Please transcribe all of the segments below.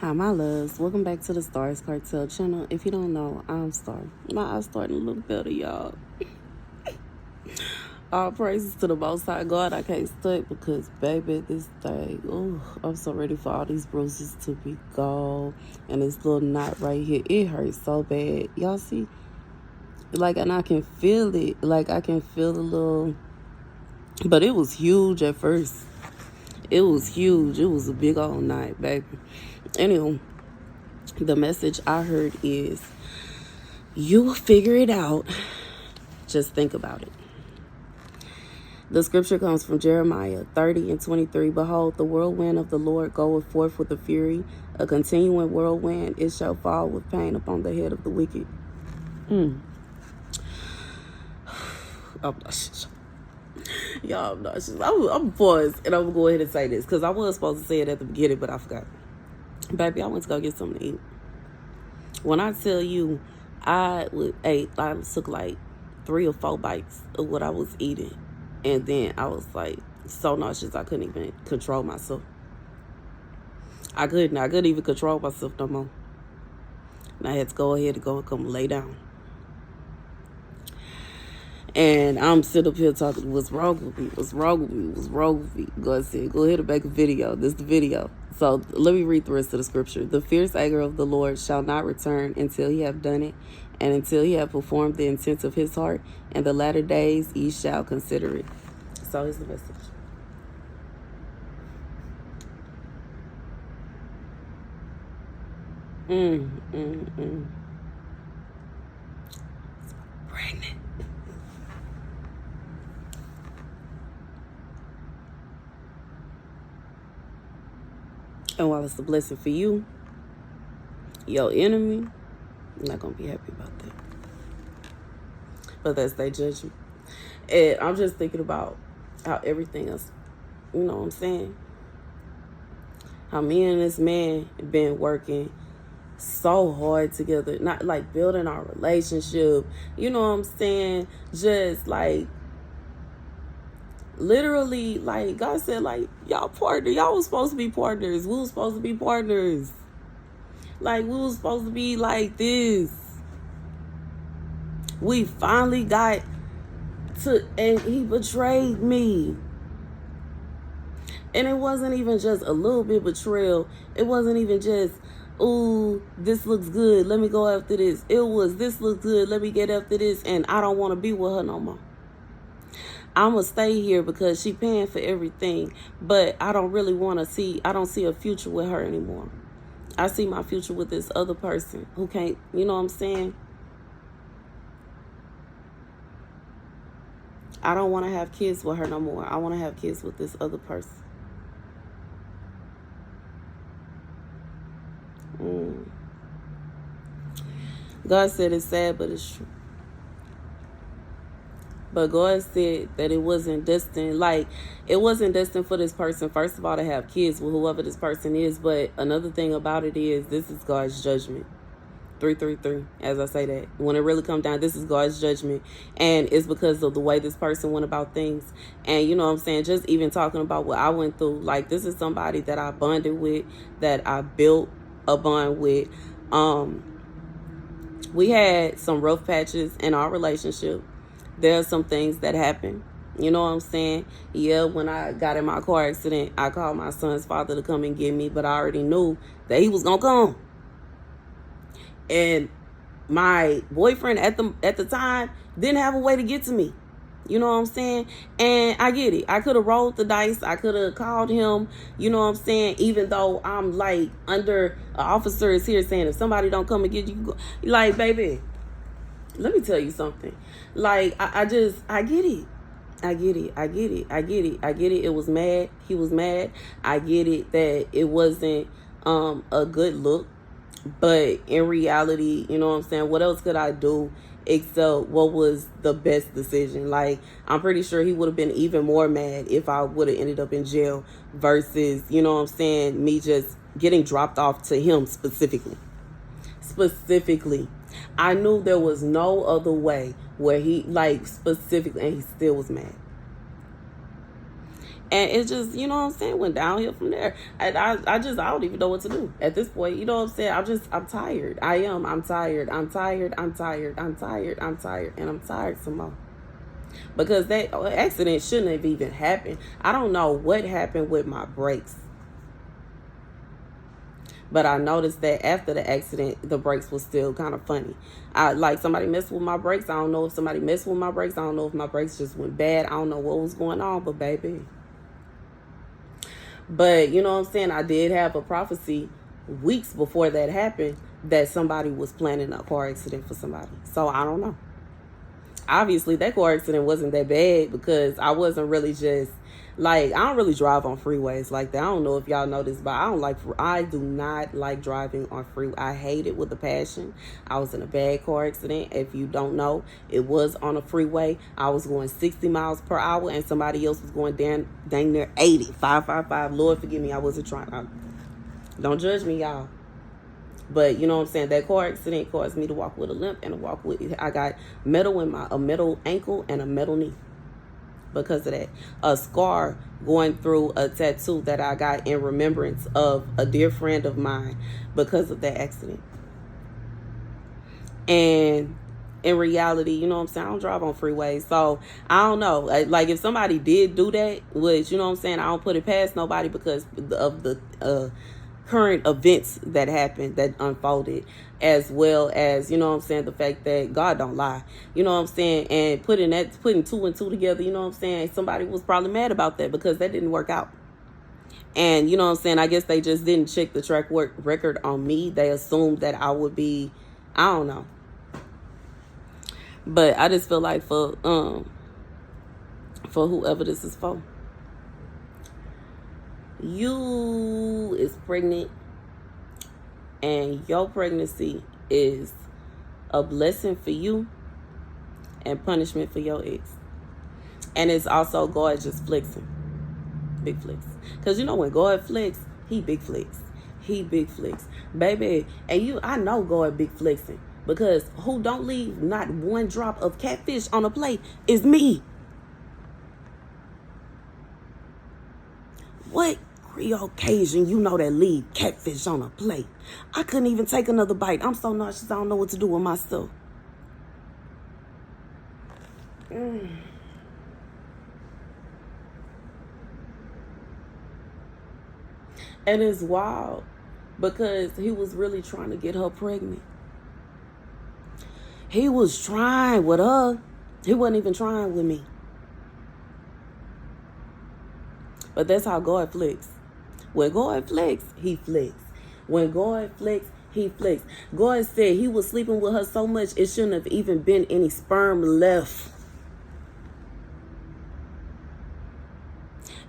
Hi, my loves. Welcome back to the Starscartel channel. If you don't know, I'm Star. My eyes starting to look better, y'all. All praises to the Most High God. I can't stunt because, baby, this day, I'm so ready for all these bruises to be gone. And this little knot right here, it hurts so bad. Y'all see? And I can feel it. I can feel the little... But it was huge at first. It was huge. It was a big old knot, baby. Anyway, the message I heard is, you will figure it out. Just think about it. The scripture comes from Jeremiah 30:23. Behold, the whirlwind of the Lord goeth forth with a fury, a continuing whirlwind. It shall fall with pain upon the head of the wicked. Y'all, I'm nauseous. I'm paused, and I'm going to go ahead and say this, because I was supposed to say it at the beginning, but I forgot. Baby, I went to go get something to eat. When I tell you, I took like 3 or 4 bites of what I was eating. And then I was like so nauseous I couldn't even control myself. I couldn't even control myself no more. And I had to go ahead and come lay down. And I'm sitting up here talking, what's wrong with me? What's wrong with me? What's wrong with me? God said, go ahead and make a video. This is the video. So let me read the rest of the scripture. The fierce anger of the Lord shall not return until he have done it, and until he have performed the intent of his heart. And the latter days ye shall consider it. So here's the message. Pregnant. And while it's a blessing for you, your enemy, I'm not going to be happy about that. But that's their judgment. And I'm just thinking about how everything else, you know what I'm saying? How me and this man been working so hard together. Not like building our relationship. You know what I'm saying? Just literally, God said, y'all partner. Y'all was supposed to be partners. We was supposed to be partners. We was supposed to be like this. We finally got to, and he betrayed me. And it wasn't even just a little bit betrayal. It wasn't even just, ooh, this looks good, let me go after this. It was, this looks good, let me get after this, and I don't want to be with her no more. I'm going to stay here because she paying for everything, but I don't really want to I don't see a future with her anymore. I see my future with this other person who can't, you know what I'm saying? I don't want to have kids with her no more. I want to have kids with this other person. God said it's sad, but it's true. But God said that it wasn't destined. It wasn't destined for this person, first of all, to have kids with whoever this person is. But another thing about it is, this is God's judgment. 333, as I say that. When it really comes down, this is God's judgment. And it's because of the way this person went about things. And you know what I'm saying? Just even talking about what I went through. This is somebody that I bonded with, that I built a bond with. We had some rough patches in our relationship. There are some things that happened. You know what I'm saying? Yeah, when I got in my car accident, I called my son's father to come and get me, but I already knew that he was going to come. And my boyfriend at the time didn't have a way to get to me. You know what I'm saying? And I get it. I could have rolled the dice. I could have called him. You know what I'm saying? Even though I'm under an officer is here saying if somebody don't come and get you, go. Baby, let me tell you something. I get it. I get it. I get it. It was mad. He was mad. I get it that it wasn't a good look. But in reality, you know what I'm saying? What else could I do except what was the best decision? I'm pretty sure he would have been even more mad if I would have ended up in jail versus, you know what I'm saying, me just getting dropped off to him specifically. I knew there was no other way where he, specifically, and he still was mad. And it just, you know what I'm saying, went downhill from there. And I don't even know what to do at this point. You know what I'm saying? I'm tired. I'm tired. I'm tired. I'm tired. I'm tired. I'm tired. And I'm tired some more. Because that accident shouldn't have even happened. I don't know what happened with my brakes. But I noticed that after the accident, the brakes was still kind of funny. Like somebody messed with my brakes. I don't know if somebody messed with my brakes. I don't know if my brakes just went bad. I don't know what was going on, but baby. But you know what I'm saying? I did have a prophecy weeks before that happened that somebody was planning a car accident for somebody. So I don't know. Obviously, that car accident wasn't that bad because I wasn't really just like, I don't really drive on freeways like that. I don't know if y'all know this, but I do not like driving on freeway. I hate it with a passion. I was in a bad car accident. If you don't know, it was on a freeway. I was going 60 miles per hour and somebody else was going dang near 80. 555. Lord forgive me. I wasn't trying. Don't judge me, y'all. But you know what I'm saying? That car accident caused me to walk with a limp and I got a metal ankle and a metal knee. Because of that, a scar going through a tattoo that I got in remembrance of a dear friend of mine because of that accident. And in reality, you know what I'm saying, I don't drive on freeways, so I don't know. Like if somebody did do that, which, you know what I'm saying, I don't put it past nobody because of the current events that happened, that unfolded, as well as, you know what I'm saying, the fact that God don't lie, you know what I'm saying, and putting two and two together, you know what I'm saying, somebody was probably mad about that because that didn't work out. And you know what I'm saying, I guess they just didn't check the track record on me. They assumed that I would be, I don't know. But I just feel like for whoever this is for, you is pregnant and your pregnancy is a blessing for you and punishment for your ex. And it's also God just flexing. Big flex. Because you know when God flex, he big flex. He big flex. Baby, and I know God big flexing. Because who don't leave not one drop of catfish on a plate is me. What Creole Cajun you know that leave catfish on a plate? I couldn't even take another bite. I'm so nauseous, I don't know what to do with myself. And it's wild because he was really trying to get her pregnant. He was trying with her. He wasn't even trying with me. But that's how God flex. When God flex, he flex. When God flex, he flex. God said he was sleeping with her so much it shouldn't have even been any sperm left.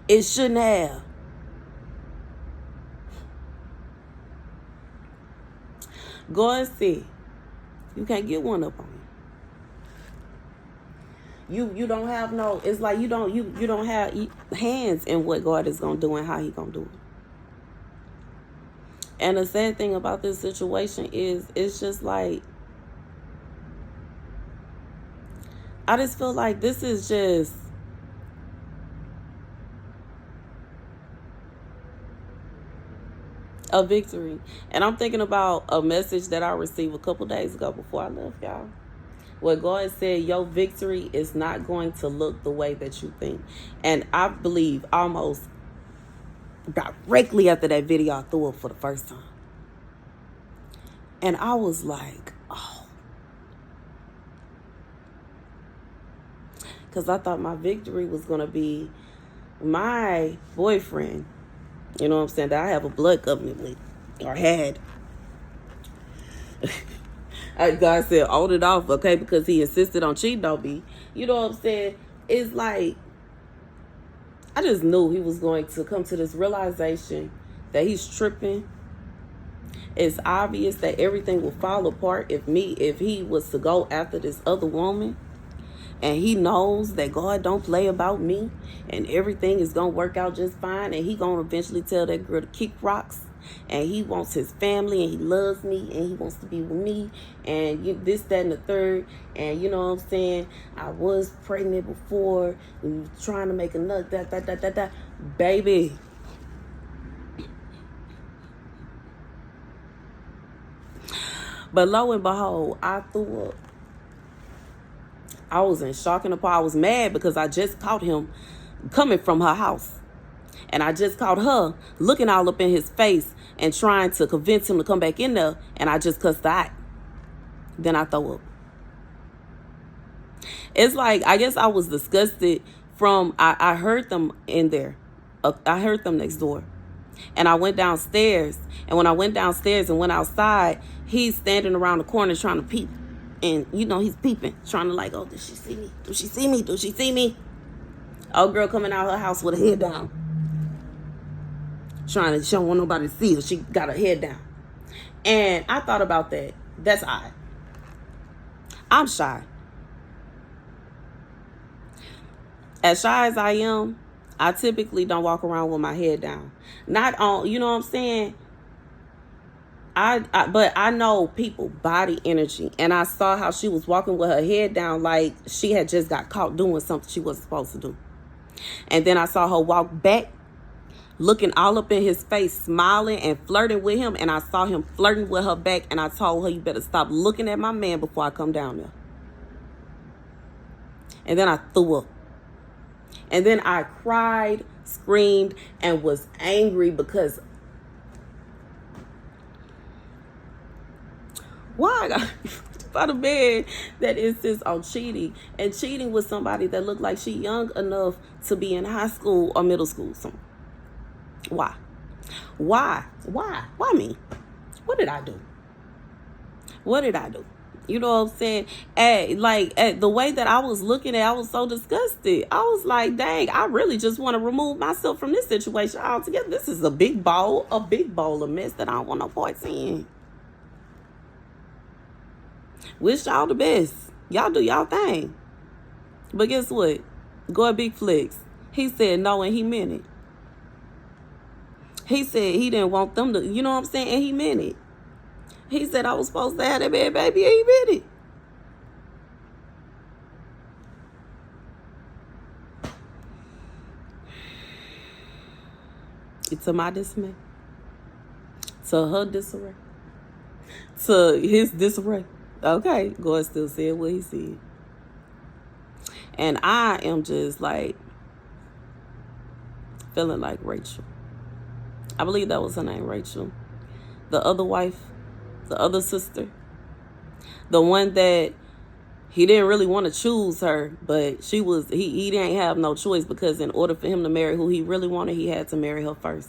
It shouldn't have. God said, you can't get one up on me. You don't have no, it's like you don't have hands in what God is going to do and how he going to do it. And the sad thing about this situation is it's just like, I just feel like this is just a victory. And I'm thinking about a message that I received a couple days ago before I left, y'all, where God said your victory is not going to look the way that you think. And I believe almost directly after that video I threw up for the first time. And I was like, oh. Because I thought my victory was going to be my boyfriend, you know what I'm saying, that I have a blood covenant with, or had. God said, hold it off, okay, because he insisted on cheating on me. You know what I'm saying? It's like, I just knew he was going to come to this realization that he's tripping. It's obvious that everything will fall apart if he was to go after this other woman. And he knows that God don't play about me and everything is going to work out just fine. And he going to eventually tell that girl to kick rocks. And he wants his family and he loves me and he wants to be with me. And this, that, and the third. And you know what I'm saying? I was pregnant before, trying to make another, that. Baby. But lo and behold, I threw up. I was in shock and awe. I was mad because I just caught him coming from her house. And I just caught her looking all up in his face and trying to convince him to come back in there. And I just cussed out. Then I throw up. It's like, I guess I was disgusted from, I heard them in there. I heard them next door. And I went downstairs. And when I went downstairs and went outside, he's standing around the corner trying to peep. And, you know, he's peeping, trying to like, oh, does she see me? Do she see me? Do she see me? Old girl coming out of her house with her head down. Trying to, she don't want nobody to see her. She got her head down. And I thought about that. That's odd. I'm shy. As shy as I am, I typically don't walk around with my head down. Not on, you know what I'm saying? But I know people body energy, and I saw how she was walking with her head down like she had just got caught doing something she wasn't supposed to do. And then I saw her walk back, looking all up in his face, smiling and flirting with him, and I saw him flirting with her back, and I told her, you better stop looking at my man before I come down there. And then I threw up. And then I cried, screamed, and was angry because why I got by the man that insists on cheating and cheating with somebody that looked like she young enough to be in high school or middle school. So why? Why me? What did I do? What did I do? You know what I'm saying? At the way that I was looking at, I was so disgusted. I was like, dang, I really just want to remove myself from this situation altogether. This is a big bowl of mess that I don't want no parts in. Wish y'all the best. Y'all do y'all thing. But guess what? Go Big Flex. He said no and he meant it. He said he didn't want them to, you know what I'm saying? And he meant it. He said I was supposed to have that bad baby and he meant it. To my dismay. To her disarray. To his disarray. Okay, God still said what he said. And I am just like feeling like Rachel. I believe that was her name, Rachel. The other wife, the other sister. The one that he didn't really want to choose her, but he didn't have no choice because in order for him to marry who he really wanted, he had to marry her first.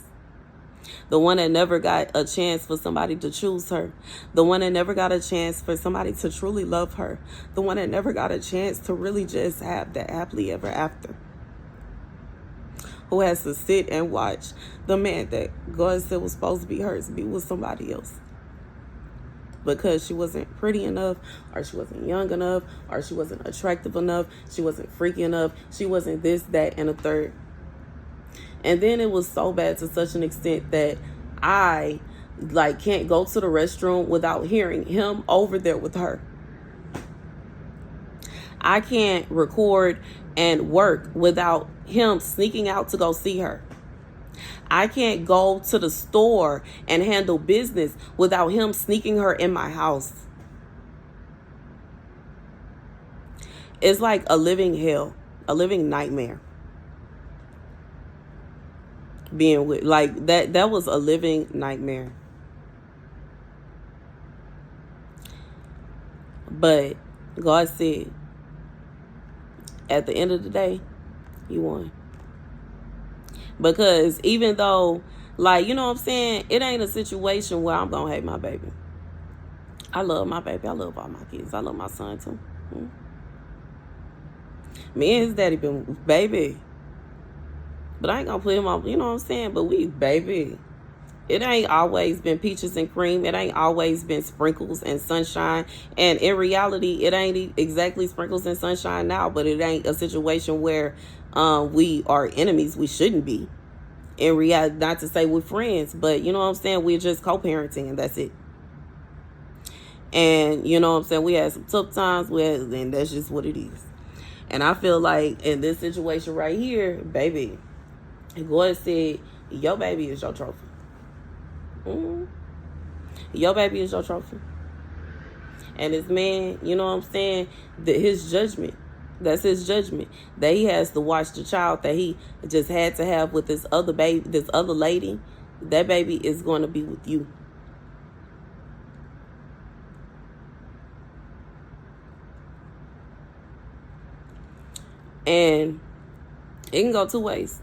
The one that never got a chance for somebody to choose her. The one that never got a chance for somebody to truly love her. The one that never got a chance to really just have that happily ever after. Who has to sit and watch the man that God said was supposed to be hers be with somebody else. Because she wasn't pretty enough, or she wasn't young enough, or she wasn't attractive enough, she wasn't freaky enough, she wasn't this, that, and a third. And then it was so bad to such an extent that I can't go to the restroom without hearing him over there with her. I can't record and work without him sneaking out to go see her. I can't go to the store and handle business without him sneaking her in my house. It's like a living hell, a living nightmare. Being with that was a living nightmare. But God said, at the end of the day, you won. Because even though, you know what I'm saying, it ain't a situation where I'm gonna hate my baby. I love my baby. I love all my kids. I love my son too. Me and his daddy been baby. But I ain't gonna put him on, you know what I'm saying? But we, baby. It ain't always been peaches and cream. It ain't always been sprinkles and sunshine. And in reality, it ain't exactly sprinkles and sunshine now. But it ain't a situation where we are enemies. We shouldn't be. In reality, not to say we're friends. But you know what I'm saying? We're just co-parenting and that's it. And you know what I'm saying? We had some tough times. And that's just what it is. And I feel like in this situation right here, baby, And God said, your baby is your trophy. Mm-hmm. Your baby is your trophy. And this man, you know what I'm saying, that his judgment, that's his judgment, that he has to watch the child that he just had to have with this other baby, this other lady. That baby is going to be with you. And it can go two ways.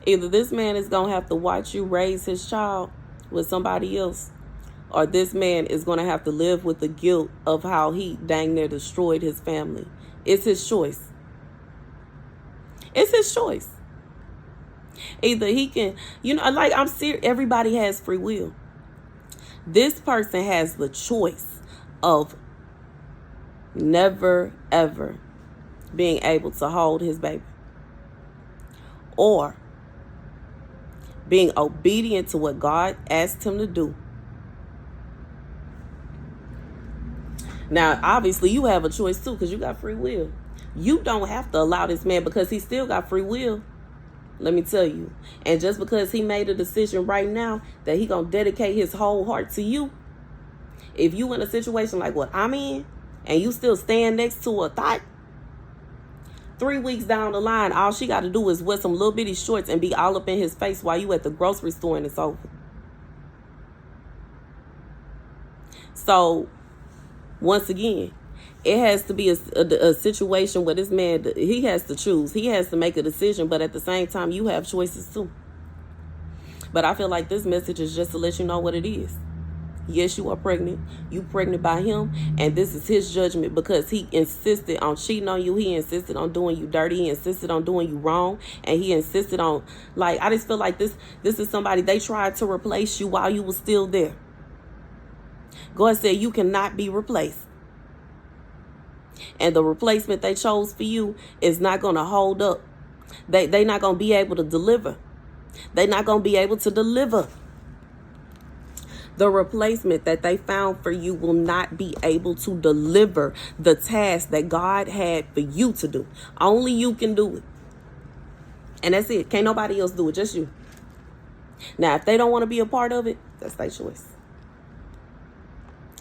Either this man is going to have to watch you raise his child with somebody else, or this man is going to have to live with the guilt of how he dang near destroyed his family. It's his choice. It's his choice. Either he can, you know, like I'm serious, everybody has free will. This person has the choice of never, ever being able to hold his baby, or being obedient to what God asked him to do. Now, obviously, you have a choice too, because you got free will. You don't have to allow this man, because he still got free will. Let me tell you. And just because he made a decision right now that he gonna dedicate his whole heart to you, if you in a situation like what I'm in, and you still stand next to a thought, 3 weeks down the line, all she got to do is wear some little bitty shorts and be all up in his face while you at the grocery store and it's over. So, once again, it has to be a situation where this man, he has to choose. He has to make a decision, but at the same time, you have choices too. But I feel like this message is just to let you know what it is. Yes, you are pregnant. You pregnant by him, and this is his judgment because he insisted on cheating on you. He insisted on doing you dirty. He insisted on doing you wrong, and he insisted on, like, I just feel like this is somebody, they tried to replace you while you were still there. God said you cannot be replaced. And the replacement they chose for you is not going to hold up. They not going to be able to deliver. They're not going to be able to deliver. The replacement that they found for you will not be able to deliver the task that God had for you to do. Only you can do it. And that's it. Can't nobody else do it, just you. Now, if they don't want to be a part of it, that's their choice.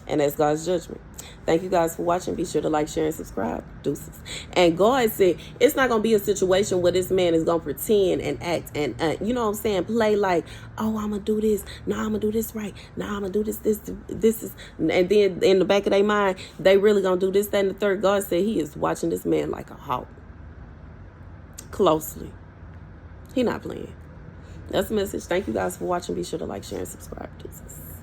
And that's God's judgment. Thank you guys for watching. Be sure to like, share, and subscribe. Deuces. And God said it's not going to be a situation where this man is going to pretend and act and, you know what I'm saying, play like, oh, I'm going to do this. No, I'm going to do this right. No, I'm going to do this is. And then in the back of their mind, they really going to do this, that, and the third. God said he is watching this man like a hawk. Closely. He not playing. That's the message. Thank you guys for watching. Be sure to like, share, and subscribe. Deuces.